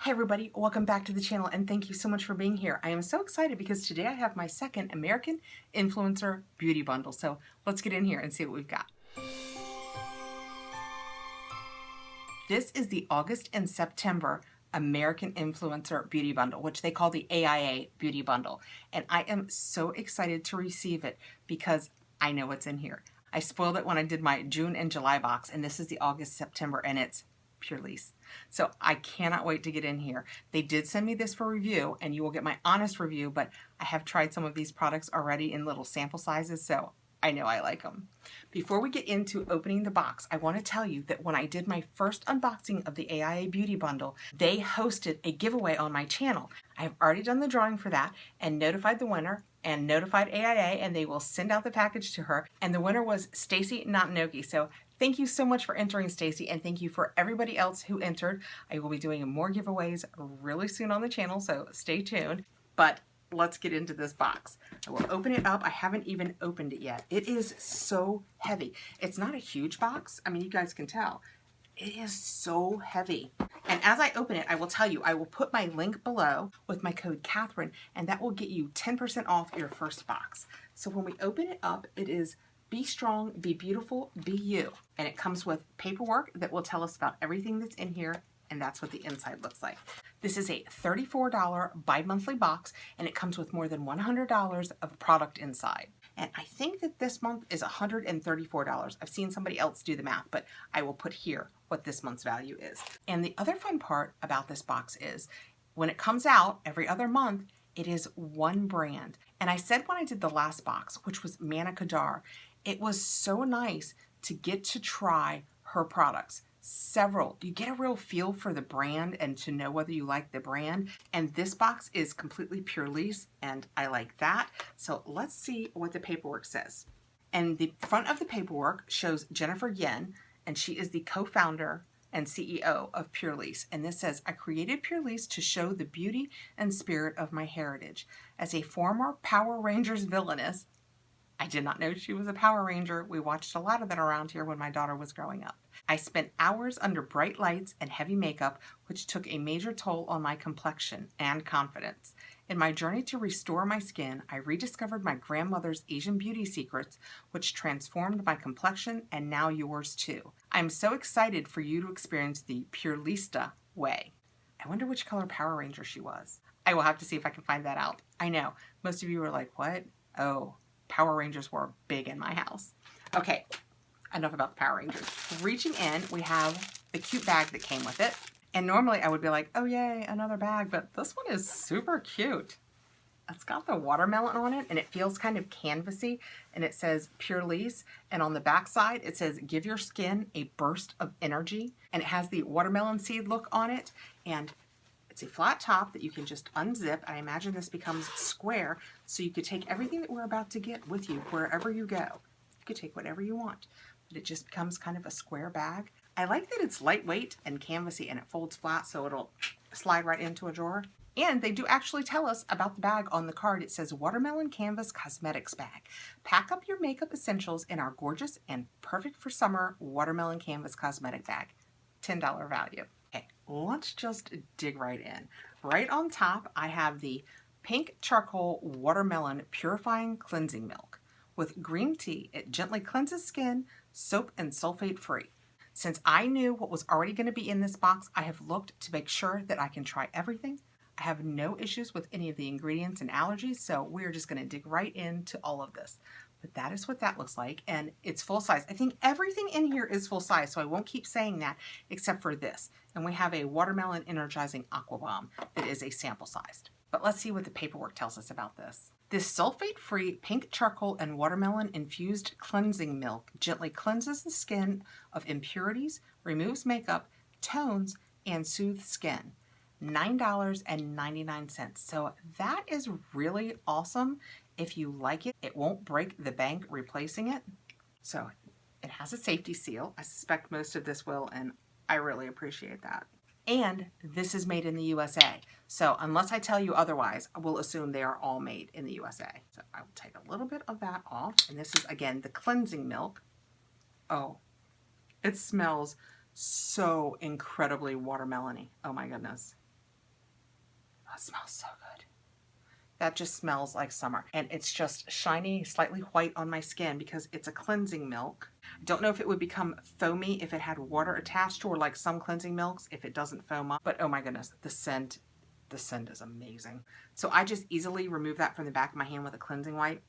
Hi everybody, welcome back to the channel and thank you so much for being here. I am so excited because today I have my second American Influencer Beauty Bundle. So let's get in here and see what we've got. This is the August and September American Influencer Beauty Bundle, which they call the AIA Beauty Bundle. And I am so excited to receive it because I know what's in here. I spoiled it when I did my June and July box, and this is the August, September, and it's Purlisse. So I cannot wait to get in here. They did send me this for review, and you will get my honest review, but I have tried some of these products already in little sample sizes, so I know I like them. Before we get into opening the box, I want to tell you that when I did my first unboxing of the AIA Beauty Bundle, they hosted a giveaway on my channel. I have already done the drawing for that and notified the winner and notified AIA, and they will send out the package to her. And the winner was Stacy Notinoki. So thank you so much for entering, Stacy, and thank you for everybody else who entered. I will be doing more giveaways really soon on the channel, so stay tuned. But let's get into this box. I will open it up. I haven't even opened it yet. It is so heavy. It's not a huge box. I mean, you guys can tell. It is so heavy. And as I open it, I will tell you, I will put my link below with my code Catherine, and that will get you 10% off your first box. So when we open it up, it is Be Strong, Be Beautiful, Be You. And it comes with paperwork that will tell us about everything that's in here, and that's what the inside looks like. This is a $34 bi-monthly box, and it comes with more than $100 of product inside. And I think that this month is $134. I've seen somebody else do the math, but I will put here what this month's value is. And the other fun part about this box is when it comes out every other month, it is one brand. And I said when I did the last box, which was Manna Kadar, it was so nice to get to try her products. Several. You get a real feel for the brand and to know whether you like the brand. And this box is completely Purlisse, and I like that. So let's see what the paperwork says. And the front of the paperwork shows Jennifer Yen, and she is the co-founder and CEO of Purlisse. And this says, I created Purlisse to show the beauty and spirit of my heritage. As a former Power Rangers villainess, I did not know she was a Power Ranger. We watched a lot of that around here when my daughter was growing up. I spent hours under bright lights and heavy makeup, which took a major toll on my complexion and confidence. In my journey to restore my skin, I rediscovered my grandmother's Asian beauty secrets, which transformed my complexion and now yours too. I'm so excited for you to experience the Purlisse way. I wonder which color Power Ranger she was. I will have to see if I can find that out. I know, most of you were like, what? Oh, Power Rangers were big in my house. Okay, enough about the Power Rangers. Reaching in, we have the cute bag that came with it. And normally I would be like, oh yay, another bag, but this one is super cute. It's got the watermelon on it, and it feels kind of canvasy, and it says Purlisse, and on the back side it says give your skin a burst of energy, and it has the watermelon seed look on it, and it's a flat top that you can just unzip. I imagine this becomes square, so you could take everything that we're about to get with you wherever you go. You could take whatever you want, but it just becomes kind of a square bag. I like that it's lightweight and canvasy, and it folds flat so it'll slide right into a drawer. And they do actually tell us about the bag on the card. It says Watermelon Canvas Cosmetics Bag. Pack up your makeup essentials in our gorgeous and perfect for summer Watermelon Canvas Cosmetic Bag. $10 value. Okay, let's just dig right in. Right on top, I have the Pink Charcoal Watermelon Purifying Cleansing Milk. With green tea, it gently cleanses skin, soap and sulfate free. Since I knew what was already going to be in this box, I have looked to make sure that I can try everything. I have no issues with any of the ingredients and allergies, so we're just going to dig right into all of this. But that is what that looks like, and it's full size. I think everything in here is full size, so I won't keep saying that except for this. And we have a Watermelon Energizing Aqua Bomb that is a sample sized. But let's see what the paperwork tells us about this. This sulfate-free pink charcoal and watermelon infused cleansing milk gently cleanses the skin of impurities, removes makeup, tones, and soothes skin. $9.99. So that is really awesome. If you like it, it won't break the bank replacing it. So it has a safety seal. I suspect most of this will, and I really appreciate that. And this is made in the USA. So unless I tell you otherwise, I will assume they are all made in the USA. So I will take a little bit of that off. And this is, again, the cleansing milk. Oh, it smells so incredibly watermelony. Oh my goodness. it smells so good. That just smells like summer. And it's just shiny, slightly white on my skin because it's a cleansing milk. I don't know if it would become foamy if it had water attached, or like some cleansing milks if it doesn't foam up. But oh my goodness, the scent is amazing. So I just easily remove that from the back of my hand with a cleansing wipe.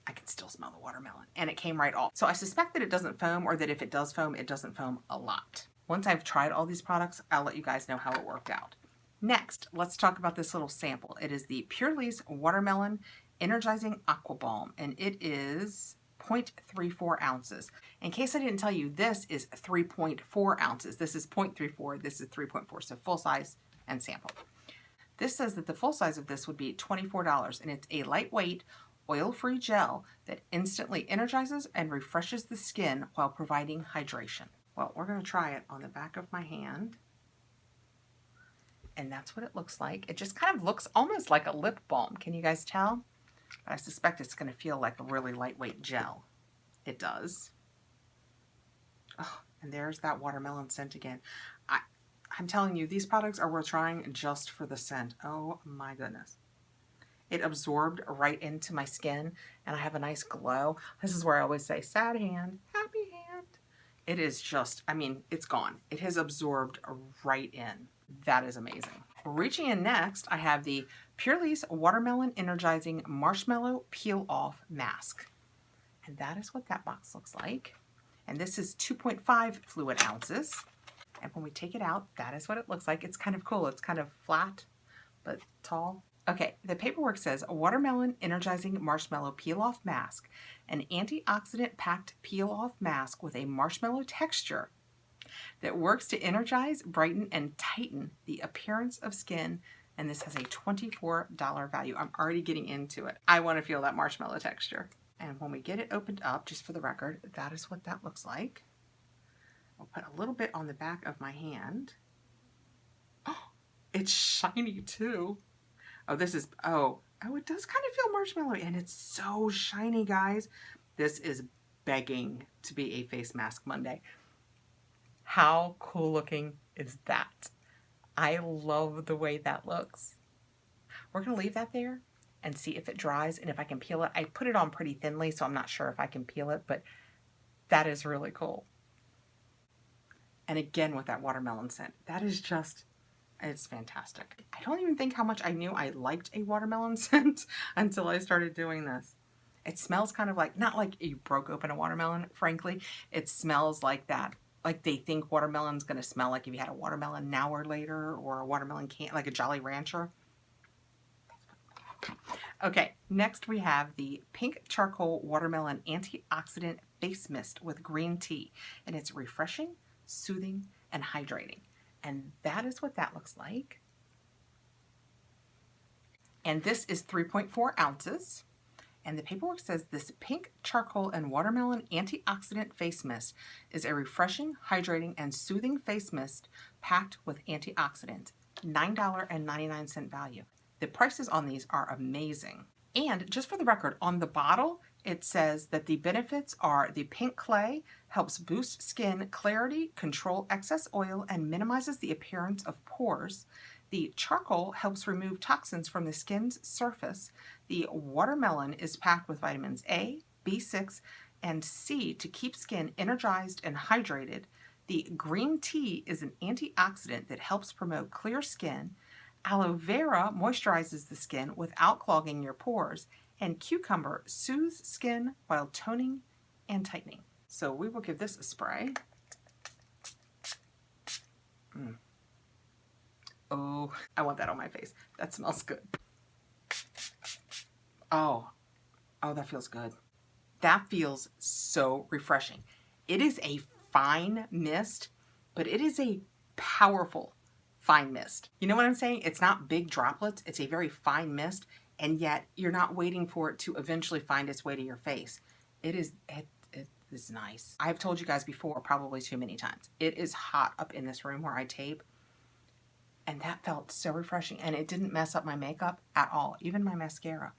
I can still smell the watermelon, and it came right off. So I suspect that it doesn't foam, or that if it does foam, it doesn't foam a lot. Once I've tried all these products, I'll let you guys know how it worked out. Next, let's talk about this little sample. It is the Purlisse Watermelon Energizing Aqua Balm, and it is 0.34 ounces. In case I didn't tell you, this is 3.4 ounces. This is 0.34, this is 3.4, so full size and sample. This says that the full size of this would be $24, and it's a lightweight, oil-free gel that instantly energizes and refreshes the skin while providing hydration. Well, we're going to try it on the back of my hand. And that's what it looks like. It just kind of looks almost like a lip balm. Can you guys tell? But I suspect it's going to feel like a really lightweight gel. It does. Oh, and there's that watermelon scent again. I'm telling you, these products are worth trying just for the scent. Oh my goodness. It absorbed right into my skin, and I have a nice glow. This is where I always say, sad hand, happy hand. It is just, I mean, it's gone. It has absorbed right in. That is amazing. Reaching in next, I have the Purlisse Watermelon Energizing Marshmallow Peel Off Mask. And that is what that box looks like. And this is 2.5 fluid ounces. And when we take it out, that is what it looks like. It's kind of cool. It's kind of flat, but tall. Okay, the paperwork says Watermelon Energizing Marshmallow Peel Off Mask, an antioxidant packed peel off mask with a marshmallow texture that works to energize, brighten, and tighten the appearance of skin. And this has a $24 value. I'm already getting into it. I want to feel that marshmallow texture. And when we get it opened up, just for the record, that is what that looks like. I'll put a little bit on the back of my hand. Oh, it's shiny too. Oh, this is, oh, it does kind of feel marshmallowy, and it's so shiny, guys. This is begging to be a face mask Monday. How cool looking is that? I love the way that looks. We're going to leave that there and see if it dries and if I can peel it. I put it on pretty thinly, so I'm not sure if I can peel it, but that is really cool. And again, with that watermelon scent, that is just, it's fantastic. I don't even think how much I knew I liked a watermelon scent until I started doing this. It smells kind of like, not like you broke open a watermelon, frankly. It smells like that. Like they think watermelon's going to smell like if you had a watermelon now or later, or a watermelon can, like a Jolly Rancher. Okay, next we have the Pink Charcoal Watermelon Antioxidant Face Mist with green tea. And it's refreshing, soothing, and hydrating. And that is what that looks like. And this is 3.4 ounces. And the paperwork says this Pink Charcoal and Watermelon Antioxidant Face Mist is a refreshing, hydrating, and soothing face mist packed with antioxidants. $9.99 value. The prices on these are amazing. And just for the record, on the bottle, it says that the benefits are the pink clay helps boost skin clarity, control excess oil, and minimizes the appearance of pores. The charcoal helps remove toxins from the skin's surface. The watermelon is packed with vitamins A, B6, and C to keep skin energized and hydrated. The green tea is an antioxidant that helps promote clear skin. Aloe vera moisturizes the skin without clogging your pores. And cucumber soothes skin while toning and tightening. So we will give this a spray. Oh, I want that on my face. That smells good. Oh, that feels good. That feels so refreshing. It is a fine mist, but it is a powerful fine mist. You know what I'm saying? It's not big droplets. It's a very fine mist, and yet you're not waiting for it to eventually find its way to your face. It is nice. I've told you guys before, probably too many times, it is hot up in this room where I tape. And that felt so refreshing, and it didn't mess up my makeup at all, even my mascara.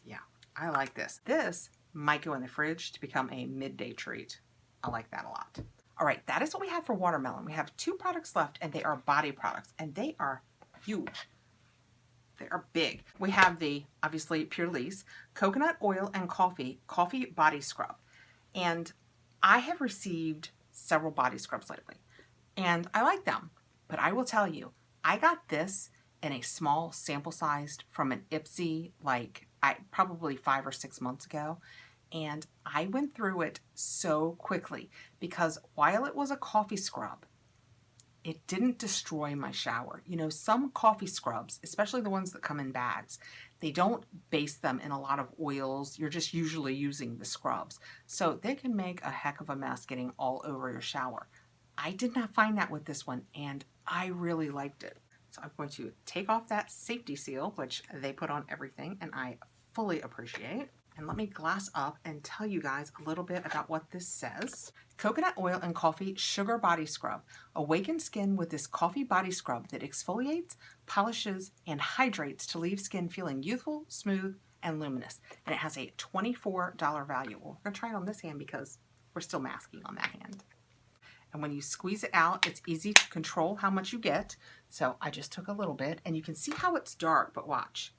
Yeah, I like this. This might go in the fridge to become a midday treat. I like that a lot. All right, that is what we have for watermelon. We have 2 products left, and they are body products, and they are huge. They're big. We have the, obviously, Purlisse Coconut Oil and Coffee Body Scrub. And I have received several body scrubs lately, and I like them. But I will tell you, I got this in a small sample size from an Ipsy, like probably 5 or 6 months ago. And I went through it so quickly because while it was a coffee scrub, it didn't destroy my shower. You know, some coffee scrubs, especially the ones that come in bags, they don't base them in a lot of oils. You're just usually using the scrubs. So they can make a heck of a mess getting all over your shower. I did not find that with this one, and I really liked it. So I'm going to take off that safety seal, which they put on everything, and I fully appreciate. And let me glass up and tell you guys a little bit about what this says. Coconut Oil and Coffee Sugar Body Scrub. Awaken skin with this coffee body scrub that exfoliates, polishes, and hydrates to leave skin feeling youthful, smooth, and luminous. And it has a $24 value. Well, we're going to try it on this hand because we're still masking on that hand. And when you squeeze it out, it's easy to control how much you get. So I just took a little bit, and you can see how it's dark, but watch.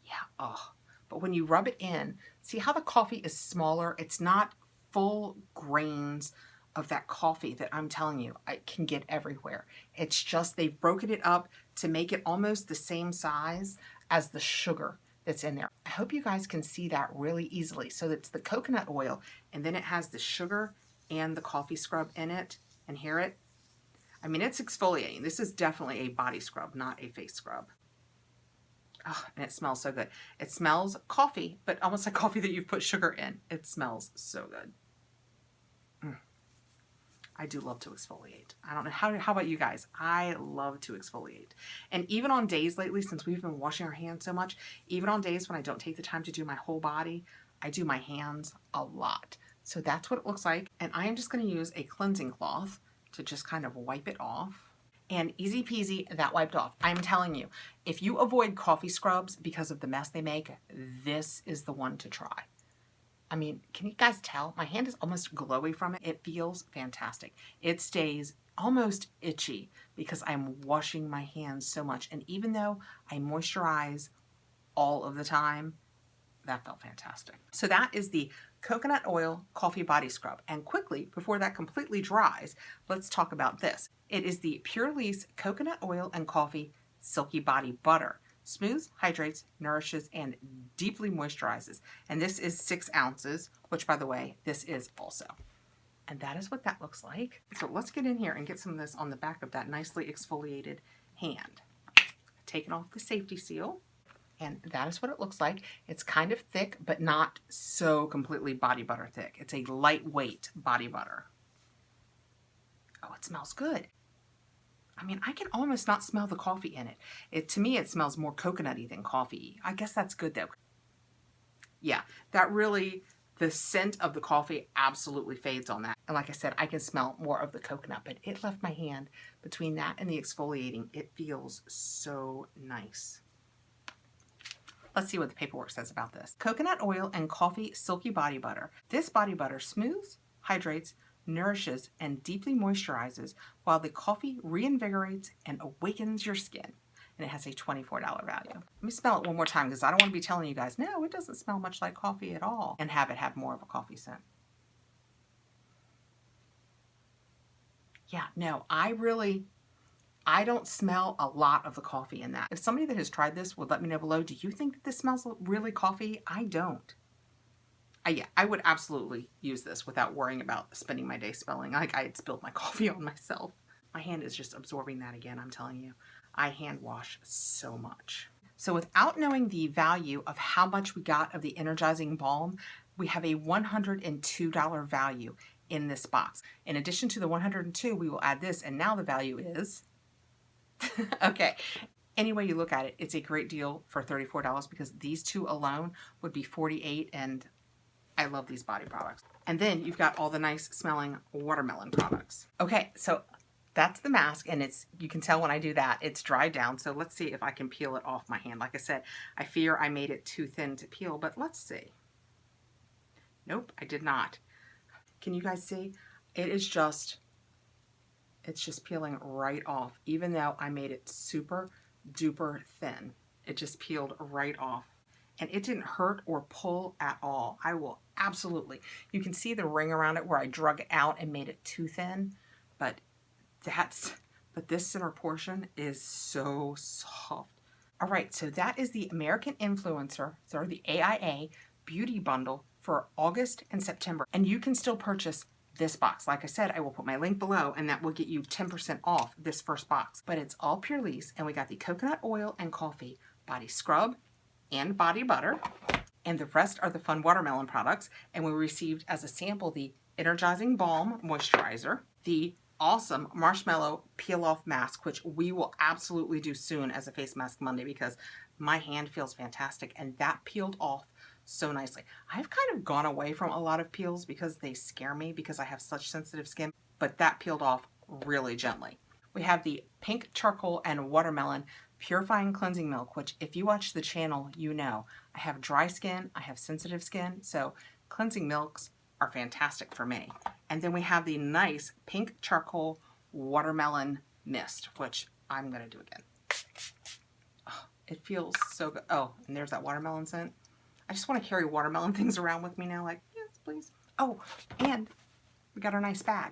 Yeah, oh. But when you rub it in, see how the coffee is smaller? It's not full grains of that coffee that I'm telling you I can get everywhere. It's just they've broken it up to make it almost the same size as the sugar that's in there. I hope you guys can see that really easily. So it's the coconut oil, and then it has the sugar and the coffee scrub in it. And hear it? I mean, it's exfoliating. This is definitely a body scrub, not a face scrub. Oh, and it smells so good. It smells coffee, but almost like coffee that you've put sugar in. It smells so good. I do love to exfoliate. I don't know, how about you guys? I love to exfoliate. And even on days lately, since we've been washing our hands so much, even on days when I don't take the time to do my whole body, I do my hands a lot. So that's what it looks like. And I am just going to use a cleansing cloth to just kind of wipe it off. And easy peasy, that wiped off. I'm telling you, if you avoid coffee scrubs because of the mess they make, this is the one to try. I mean, can you guys tell? My hand is almost glowy from it. It feels fantastic. It stays almost itchy because I'm washing my hands so much. And even though I moisturize all of the time, that felt fantastic. So that is the Coconut Oil Coffee Body Scrub. And quickly, before that completely dries, let's talk about this. It is the Purlisse Coconut Oil and Coffee Silky Body Butter. Smooths, hydrates, nourishes, and deeply moisturizes. And this is 6 ounces, which, by the way, this is also. And that is what that looks like. So let's get in here and get some of this on the back of that nicely exfoliated hand. Taking off the safety seal. And that is what it looks like. It's kind of thick, but not so completely body butter thick. It's a lightweight body butter. Oh, it smells good. I mean, I can almost not smell the coffee in it. To me, it smells more coconutty than coffee. I guess that's good though. Yeah, that really, the scent of the coffee absolutely fades on that. And like I said, I can smell more of the coconut, but it left my hand between that and the exfoliating. It feels so nice. Let's see what the paperwork says about this. Coconut Oil and Coffee Silky Body Butter. This body butter smooths, hydrates, nourishes, and deeply moisturizes while the coffee reinvigorates and awakens your skin. And it has a $24 value. Let me smell it one more time because I don't want to be telling you guys, no, it doesn't smell much like coffee at all, and have it have more of a coffee scent. Yeah, no, I don't smell a lot of the coffee in that. If somebody that has tried this would let me know below, do you think that this smells really coffee? I don't. Yeah, I would absolutely use this without worrying about spending my day smelling like I had spilled my coffee on myself. My hand is just absorbing that again, I'm telling you. I hand wash so much. So without knowing the value of how much we got of the energizing balm, we have a $102 value in this box. In addition to the $102, we will add this, and now the value is... Okay, any way you look at it, it's a great deal for $34 because these two alone would be $48, and I love these body products. And then you've got all the nice smelling watermelon products. Okay, so that's the mask, and you can tell when I do that, it's dried down. So let's see if I can peel it off my hand. Like I said, I fear I made it too thin to peel, but let's see. Nope, I did not. Can you guys see? It's just peeling right off, even though I made it super duper thin. it just peeled right off. And it didn't hurt or pull at all. I will absolutely. You can see the ring around it where I drug it out and made it too thin, but this center portion is so soft. All right, so that is the American Influencer, or the AIA Beauty Bundle for August and September. And you can still purchase this box. Like I said, I will put my link below and that will get you 10% off this first box. But it's all Purlisse, and we got the coconut oil and coffee body scrub and body butter, and the rest are the fun watermelon products. And we received as a sample the energizing balm moisturizer, the awesome marshmallow peel off mask, which we will absolutely do soon as a face mask Monday because my hand feels fantastic, and that peeled off so nicely. I've kind of gone away from a lot of peels because they scare me because I have such sensitive skin, but that peeled off really gently. We have the pink charcoal and watermelon purifying cleansing milk, which if you watch the channel, you know I have dry skin, I have sensitive skin, so cleansing milks are fantastic for me. And then we have the nice pink charcoal watermelon mist, which I'm gonna do again. Oh, it feels so good. Oh, and there's that watermelon scent. I just want to carry watermelon things around with me now, like, yes, please. Oh, and we got our nice bag.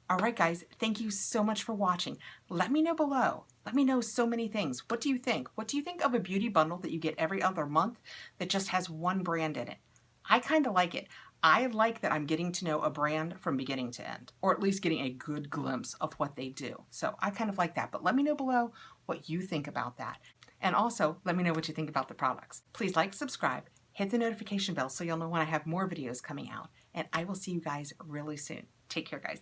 All right, guys, thank you so much for watching. Let me know below. Let me know so many things. What do you think? What do you think of a beauty bundle that you get every other month that just has one brand in it? I kind of like it. I like that I'm getting to know a brand from beginning to end, or at least getting a good glimpse of what they do. So I kind of like that, but let me know below what you think about that. And also, let me know what you think about the products. Please like, subscribe, hit the notification bell so you'll know when I have more videos coming out. And I will see you guys really soon. Take care, guys.